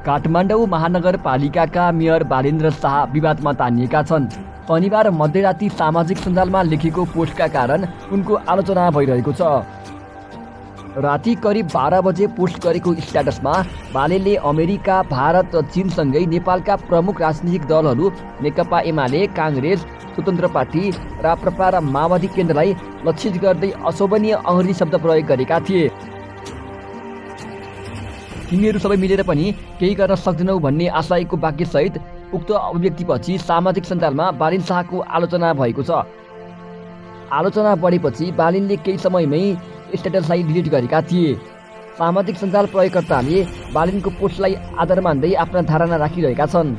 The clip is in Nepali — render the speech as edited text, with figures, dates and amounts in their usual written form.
काठमाडौँ महानगरपालिकाका मेयर बालेन्द्र शाह विवादमा तानिएका छन्। शनिबार मध्यराती सामाजिक सञ्जालमा लेखेको पोस्टका कारण उनको आलोचना भइरहेको छ। राति करिब 12 बजे पोस्ट गरेको स्ट्याटसमा बालेले अमेरिका, भारत र चीनसँगै नेपालका प्रमुख राजनीतिक दलहरू नेकपा एमाले, काङ्ग्रेस, स्वतन्त्र पार्टी, राप्रपा र माओवादी केन्द्रलाई लक्षित गर्दै अशोभनीय अङ्ग्रेजी शब्द प्रयोग गरेका थिए। तिमीहरू सबै मिलेर पनि केही गर्न सक्दैनौ भन्ने आशयको वाक्यसहित उक्त अभिव्यक्तिपछि सामाजिक सञ्जालमा बालिन शाहको आलोचना भएको छ। आलोचना बढेपछि बालिनले केही समयमै स्ट्याटसलाई डिलिट गरेका थिए। सामाजिक सञ्जाल प्रयोगकर्ताले बालिनको पोस्टलाई आधार मान्दै आफ्ना धारणा राखिरहेका छन्।